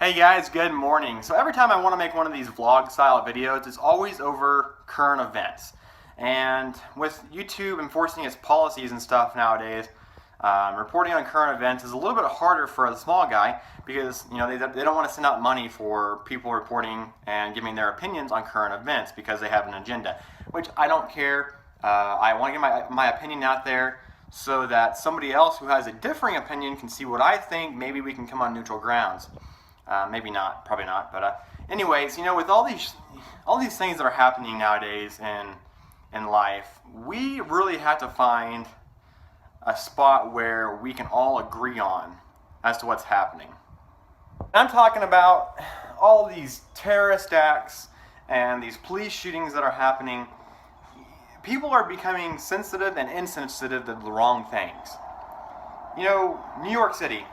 Hey guys, good morning. So every time I want to make one of these vlog style videos, it's always over current events. And with YouTube enforcing its policies and stuff nowadays, reporting on current events is a little bit harder for the small guy because they don't want to send out money for people reporting and giving their opinions on current events because they have an agenda, which I don't care. I want to get my opinion out there so that somebody else who has a differing opinion can see what I think. Maybe we can come on neutral grounds. Maybe not, probably not. But anyways, with all these things that are happening nowadays in life, we really have to find a spot where we can all agree on as to what's happening. I'm talking about all these terrorist acts and these police shootings that are happening. People are becoming sensitive and insensitive to the wrong things. New York City.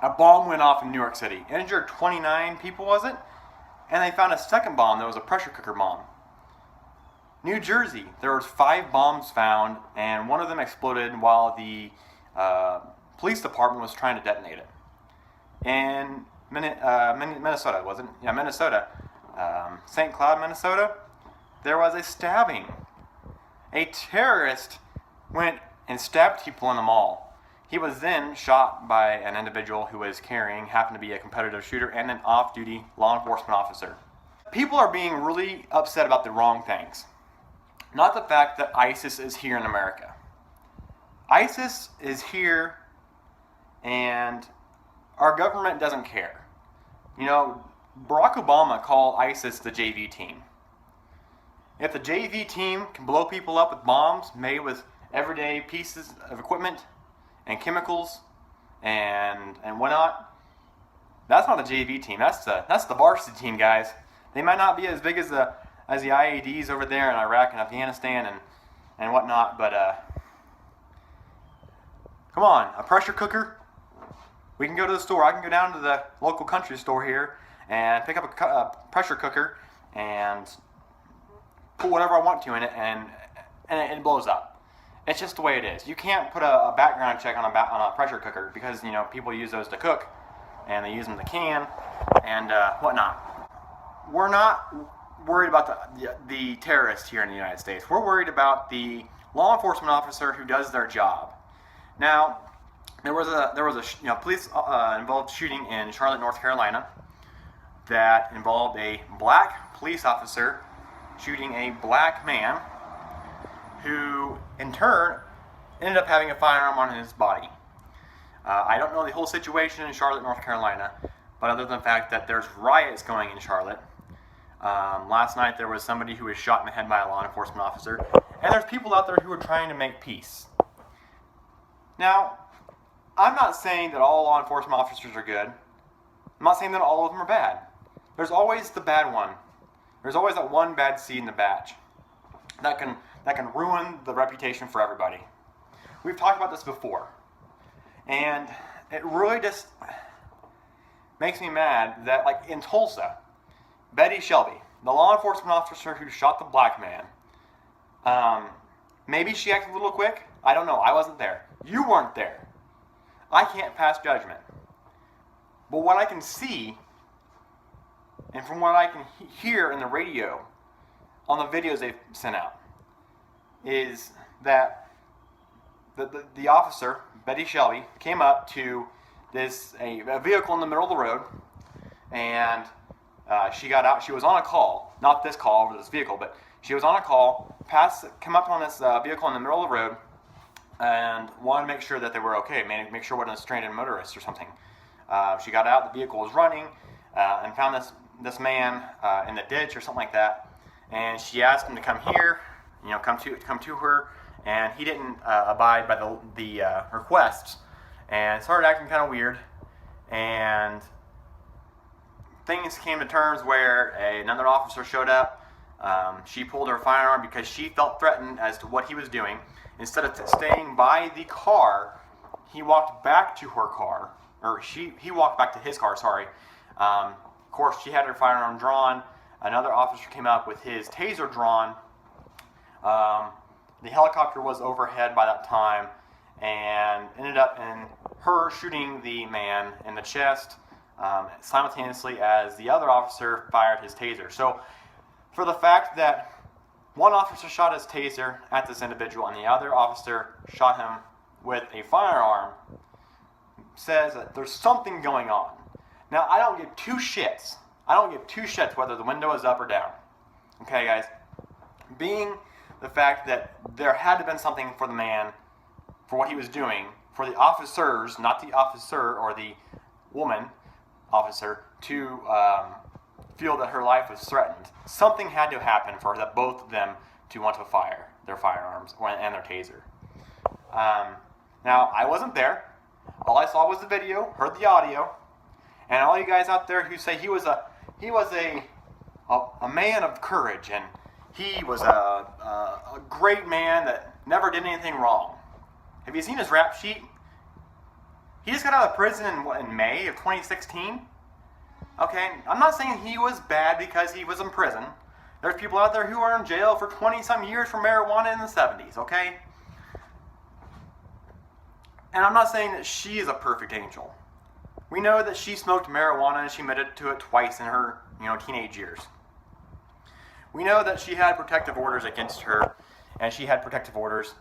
A bomb went off in New York City. Injured 29 people, was it? And they found a second bomb that was a pressure cooker bomb. New Jersey, there was 5 bombs found, and one of them exploded while the police department was trying to detonate it. In Minnesota, wasn't it? Yeah, Minnesota. St. Cloud, Minnesota, there was a stabbing. A terrorist went and stabbed people in the mall. He was then shot by an individual who was happened to be a competitive shooter and an off-duty law enforcement officer. People are being really upset about the wrong things. Not the fact that ISIS is here in America. ISIS is here and our government doesn't care. Barack Obama called ISIS the JV team. If the JV team can blow people up with bombs made with everyday pieces of equipment and chemicals and whatnot, that's not the JV team. That's the varsity team, guys. They might not be as big as the IEDs over there in Iraq and Afghanistan and whatnot, but come on, a pressure cooker. We can go to the store. I can go down to the local country store here and pick up a pressure cooker and put whatever I want to in it, and it blows up. It's just the way it is. You can't put a background check on a pressure cooker because people use those to cook, and they use them to can and whatnot. We're not worried about the terrorists here in the United States. We're worried about the law enforcement officer who does their job. Now, there was a police involved shooting in Charlotte, North Carolina, that involved a black police officer shooting a black man, who in turn ended up having a firearm on his body. I don't know the whole situation in Charlotte, North Carolina, but other than the fact that there's riots going in Charlotte. Last night there was somebody who was shot in the head by a law enforcement officer, and there's people out there who are trying to make peace. Now, I'm not saying that all law enforcement officers are good. I'm not saying that all of them are bad. There's always the bad one. There's always that one bad seed in the batch that can ruin the reputation for everybody. We've talked about this before, and it really just makes me mad that, like in Tulsa, Betty Shelby, the law enforcement officer who shot the black man, maybe she acted a little quick. I don't know. I wasn't there. You weren't there. I can't pass judgment. But what I can see, and from what I can hear in the radio, on the videos they've sent out, is that the officer, Betty Shelby, came up to a vehicle in the middle of the road, and she got out. She was on a call, not this call over this vehicle, but she was on a call, came up on this vehicle in the middle of the road, and wanted to make sure that they were okay, make sure it wasn't a stranded motorist or something. She got out, the vehicle was running, and found this man in the ditch or something like that, and she asked him to come here, come to her, and he didn't abide by the requests, and started acting kind of weird, and things came to terms where another officer showed up. She pulled her firearm because she felt threatened as to what he was doing. Instead of staying by the car, he walked back to her car, or he walked back to his car, sorry. Of course, she had her firearm drawn. Another officer came up with his taser drawn. The helicopter was overhead by that time, and ended up in her shooting the man in the chest, simultaneously as the other officer fired his taser. So for the fact that one officer shot his taser at this individual and the other officer shot him with a firearm says that there's something going on. Now, I don't give two shits. I don't give two shits whether the window is up or down. Okay, guys? Being the fact that there had to have been something for the man, for what he was doing, for the officers, not the officer or the woman officer, to feel that her life was threatened. Something had to happen for that both of them to want to fire their firearms and their taser. Now, I wasn't there. All I saw was the video, heard the audio, and all you guys out there who say he was a man of courage and he was a great man that never did anything wrong. Have you seen his rap sheet? He just got out of prison in May of 2016. Okay, I'm not saying he was bad because he was in prison. There's people out there who are in jail for 20-some years for marijuana in the 70s, okay? And I'm not saying that she is a perfect angel. We know that she smoked marijuana and she admitted to it twice in her, teenage years. We know that she had protective orders against her, and she had protective orders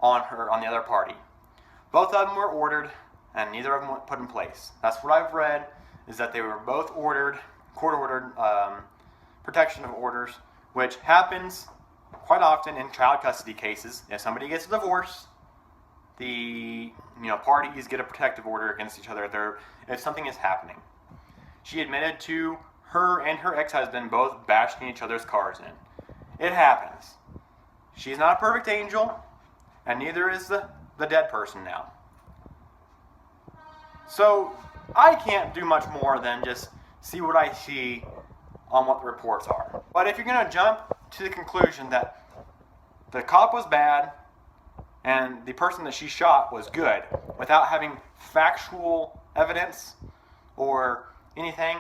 on the other party. Both of them were ordered, and neither of them were put in place. That's what I've read, is that they were both court-ordered protection of orders, which happens quite often in child custody cases. If somebody gets a divorce, the parties get a protective order against each other if something is happening. She admitted to her and her ex-husband both bashing each other's cars in. It happens. She's not a perfect angel, and neither is the dead person now. So I can't do much more than just see what I see on what the reports are. But if you're going to jump to the conclusion that the cop was bad and the person that she shot was good without having factual evidence or anything,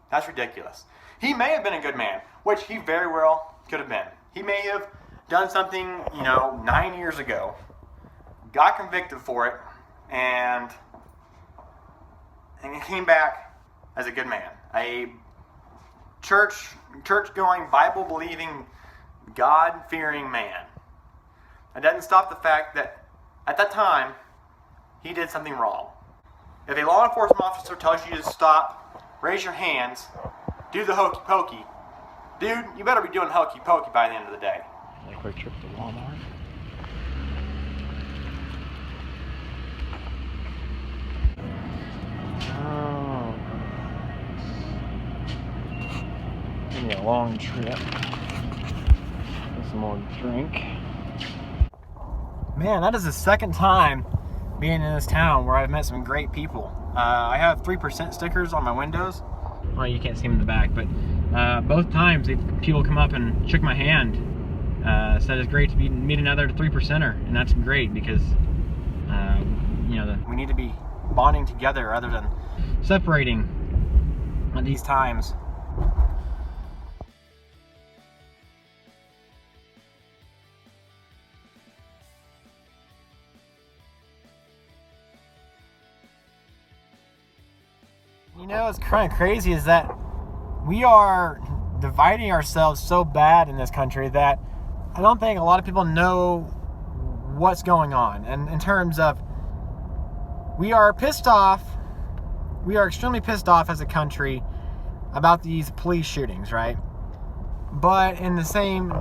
that's ridiculous. He may have been a good man, which he very well could have been. He may have done something, 9 years ago, got convicted for it, and he came back as a good man. A church-going, Bible-believing, God-fearing man. It doesn't stop the fact that at that time, he did something wrong. If a law enforcement officer tells you to stop, raise your hands, do the hokey pokey, dude, you better be doing hokey pokey by the end of the day. A quick trip to Walmart. Oh, give me a long trip. Get some more drink. Man, that is the second time being in this town where I've met some great people. I have 3% stickers on my windows. Well, you can't see them in the back, but both times people come up and shook my hand. Said it's great to meet another 3%er, and that's great because we need to be bonding together rather than separating at these times. What's kind of crazy is that we are dividing ourselves so bad in this country that I don't think a lot of people know what's going on. And in terms of, we are pissed off, we are extremely pissed off as a country about these police shootings, right? But in the same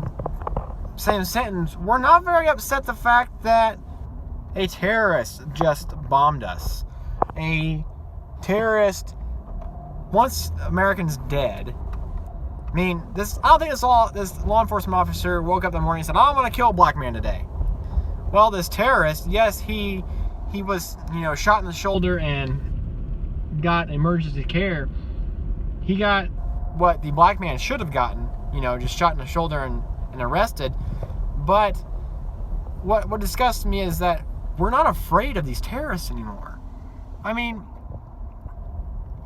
sentence, we're not very upset the fact that a terrorist just bombed us. A terrorist, once Americans dead. I mean, I don't think this law enforcement officer woke up in the morning and said, I'm going to kill a black man today. Well, this terrorist, yes, he was, shot in the shoulder and got emergency care. He got what the black man should have gotten, just shot in the shoulder and arrested. But what disgusts me is that we're not afraid of these terrorists anymore. I mean,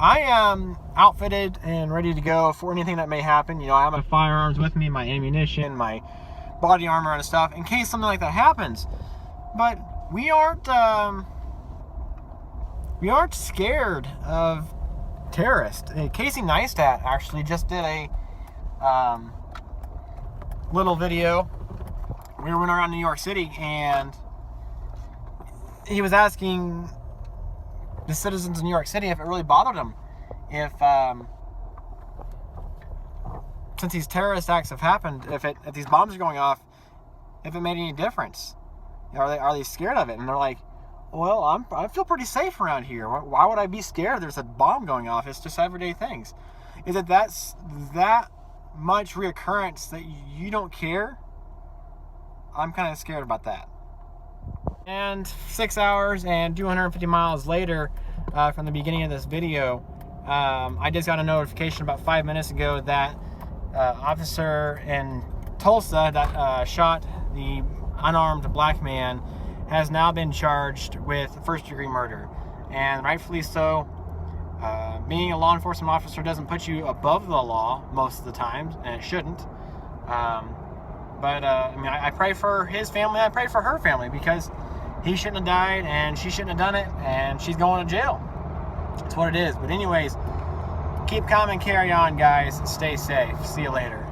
I am outfitted and ready to go for anything that may happen. I have my firearms with me, my ammunition, my body armor and stuff, in case something like that happens. But we aren't we aren't scared of terrorists. Casey Neistat actually just did a little video. We went around New York City, and he was asking the citizens of New York City if it really bothered them, if since these terrorist acts have happened, if these bombs are going off, if it made any difference. Are they scared of it? And they're like, well, I feel pretty safe around here. Why would I be scared? There's a bomb going off. It's just everyday things. Is it that's that much reoccurrence that you don't care? I'm kind of scared about that. And 6 hours and 250 miles later, from the beginning of this video, I just got a notification about 5 minutes ago that officer in Tulsa that shot the unarmed black man has now been charged with first-degree murder, and rightfully so. Being a law enforcement officer doesn't put you above the law most of the time, and it shouldn't. But I mean, I pray for his family. I pray for her family, because he shouldn't have died, and she shouldn't have done it, and she's going to jail. That's what it is. But anyways, keep calm and carry on, guys. Stay safe. See you later.